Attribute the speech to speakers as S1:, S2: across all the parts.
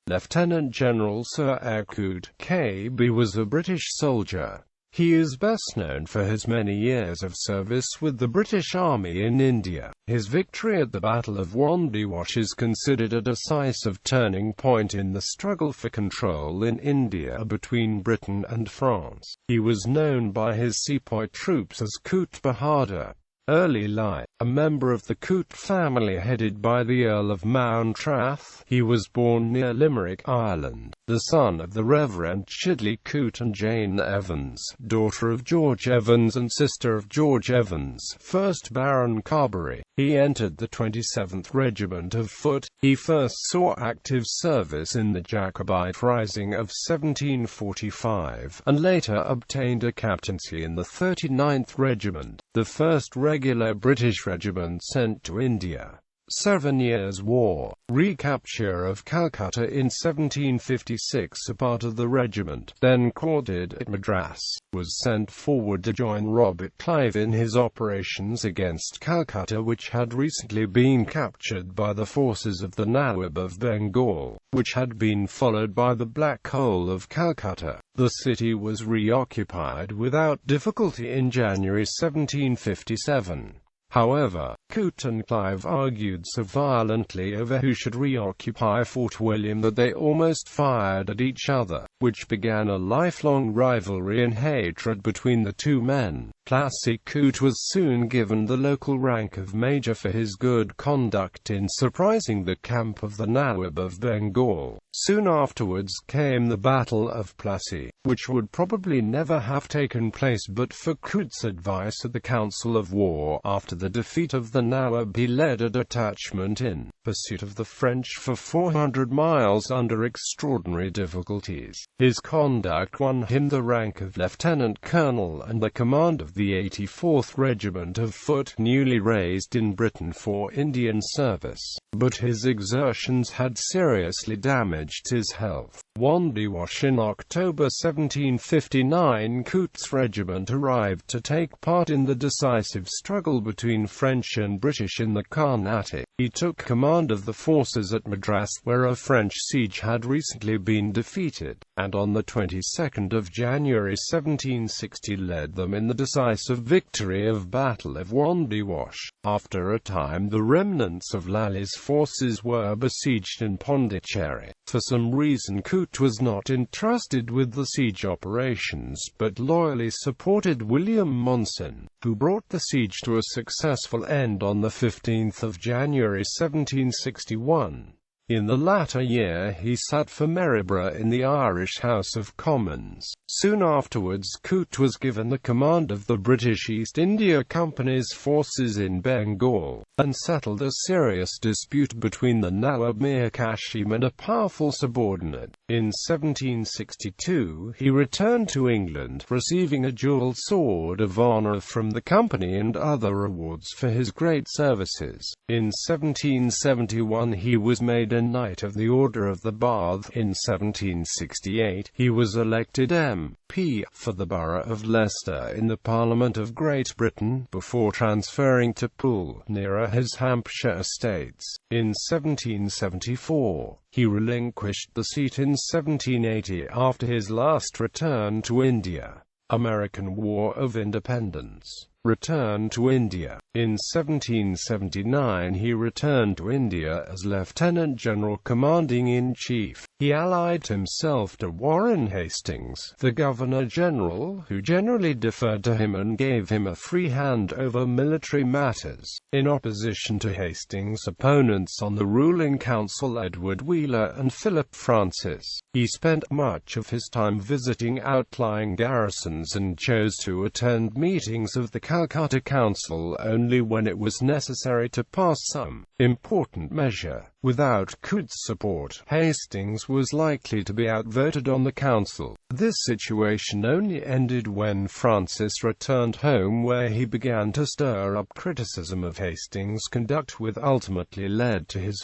S1: Lieutenant General Sir Eyre Coote, KB, was a British soldier. He is best known for his many years of service with the British Army in India. His victory at the Battle of Wandiwash is considered a decisive turning point in the struggle for control in India between Britain and France. He was known by his sepoy troops as Coote Bahadur. Early life. A member of the Coote family headed by the Earl of Mountrath, he was born near Limerick, Ireland, the son of the Reverend Chidley Coote and Jane Evans, daughter of George Evans and sister of George Evans, 1st Baron Carbery. He entered the 27th Regiment of Foot. He first saw active service in the Jacobite Rising of 1745, and later obtained a captaincy in the 39th Regiment, the first regular British regiment sent to India. 7 Years' War. Recapture of Calcutta in 1756. A part of the regiment, then quartered at Madras, was sent forward to join Robert Clive in his operations against Calcutta, which had recently been captured by the forces of the Nawab of Bengal, which had been followed by the Black Hole of Calcutta. The city was reoccupied without difficulty in January 1757. However, Coote and Clive argued so violently over who should reoccupy Fort William that they almost fired at each other, which began a lifelong rivalry and hatred between the two men. Plassey Coote was soon given the local rank of Major for his good conduct in surprising the camp of the Nawab of Bengal. Soon afterwards came the Battle of Plassey, which would probably never have taken place but for Coote's advice at the Council of War. After the defeat of the Nawab, he led a detachment in pursuit of the French for 400 miles under extraordinary difficulties. His conduct won him the rank of lieutenant colonel and the command of the 84th Regiment of Foot, newly raised in Britain for Indian service. But his exertions had seriously damaged his health. Wandiwash. In October 1759, Coote's regiment arrived to take part in the decisive struggle between French and British in the Carnatic. He took command of the forces at Madras, where a French siege had recently been defeated, and on the 22nd of January 1760 led them in the decisive victory of Battle of Wandiwash. After a time, the remnants of Lally's forces were besieged in Pondicherry. For some reason, Coote was not entrusted with the siege operations, but loyally supported William Monson, who brought the siege to a successful end on the 15th of January 1761. In the latter year he sat for Maryborough in the Irish House of Commons. Soon afterwards, Coote was given the command of the British East India Company's forces in Bengal, and settled a serious dispute between the Nawab Mir Kashim and a powerful subordinate. In 1762, he returned to England, receiving a dual sword of honour from the company and other awards for his great services. In 1771 he was made a Knight of the Order of the Bath. In 1768, he was elected MP for the borough of Leicester in the Parliament of Great Britain, before transferring to Poole, nearer his Hampshire estates. In 1774, he relinquished the seat in 1780 after his last return to India. American War of Independence. Return to India. In 1779 he returned to India as Lieutenant General Commanding-in-Chief. He allied himself to Warren Hastings, the Governor-General, who generally deferred to him and gave him a free hand over military matters. In opposition to Hastings' opponents on the ruling council, Edward Wheeler and Philip Francis, he spent much of his time visiting outlying garrisons and chose to attend meetings of the Calcutta Council only when it was necessary to pass some important measure. Without Coote's support, Hastings was likely to be outvoted on the council. This situation only ended when Francis returned home, where he began to stir up criticism of Hastings' conduct, which ultimately led to his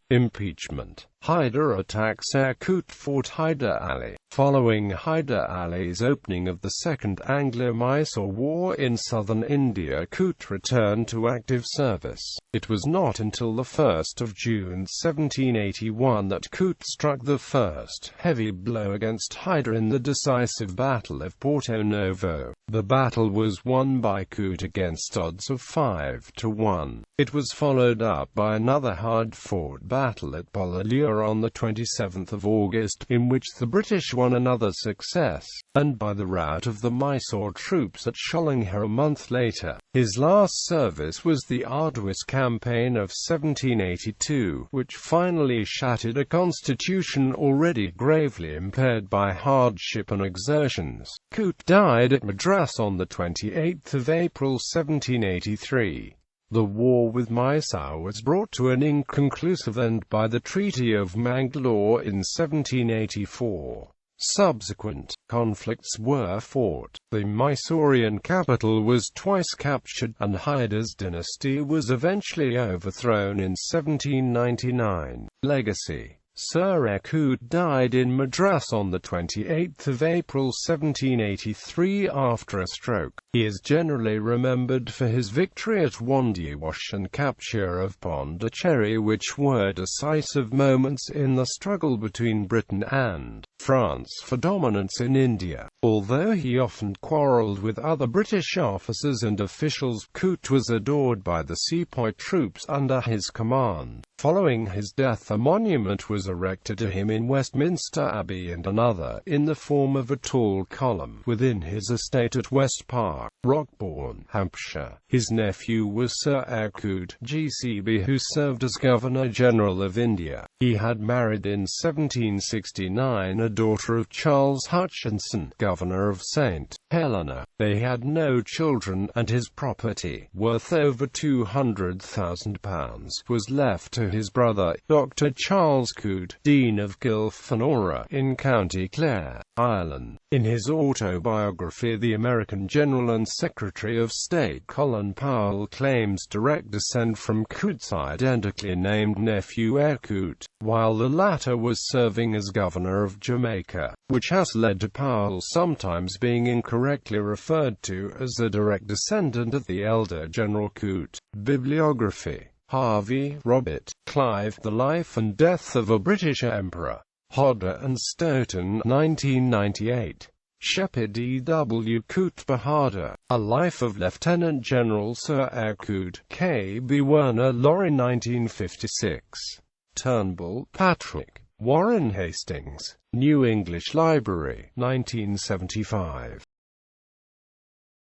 S1: impeachment. Hyder attacks Eyre Coote. Fort Hyder Ali. Following Hyder Ali's opening of the Second Anglo-Mysore War in southern India, Coote returned to active service. It was not until the 1st of June 1781 that Coote struck the first heavy blow against Hyder in the decisive Battle of Porto Novo. The battle was won by Coote against odds of 5 to 1. It was followed up by another hard-fought battle at Polalur on the 27th of August, in which the British won another success, and by the rout of the Mysore troops at Sholingher a month later. His last service was the arduous campaign of 1782, which finally shattered a constitution already gravely impaired by hardship and exertions. Coote died at Madras on the 28th of April 1783. The war with Mysore was brought to an inconclusive end by the Treaty of Mangalore in 1784. Subsequent conflicts were fought. The Mysorean capital was twice captured, and Hyder's dynasty was eventually overthrown in 1799. Legacy: Sir Eyre Coote died in Madras on the 28th of April 1783 after a stroke. He is generally remembered for his victory at Wandiwash and capture of Pondicherry, which were decisive moments in the struggle between Britain and France for dominance in India. Although he often quarrelled with other British officers and officials, Coote was adored by the sepoy troops under his command. Following his death, a monument was erected to him in Westminster Abbey and another, in the form of a tall column, within his estate at West Park, Rockbourne, Hampshire. His nephew was Sir Eyre Coote, GCB, who served as Governor-General of India. He had married in 1769 a daughter of Charles Hutchinson, Governor of St. Helena. They had no children, and his property, worth over £200,000, was left to his brother, Dr. Charles Coote, Dean of Gilfenora, in County Clare, Ireland. In his autobiography, the American General and Secretary of State Colin Powell claims direct descent from Coote's identically named nephew Eyre Coote, while the latter was serving as Governor of Jamaica, which has led to Powell sometimes being incorrectly referred to as a direct descendant of the elder General Coote. Bibliography: Harvey, Robert, Clive, The Life and Death of a British Emperor. Hodder and Stoughton, 1998. Shepherd, E.W. Coote Bahadur, A Life of Lieutenant General Sir Eyre Coote, K.B. Werner, Lorry, 1956. Turnbull, Patrick. Warren Hastings. New English Library, 1975.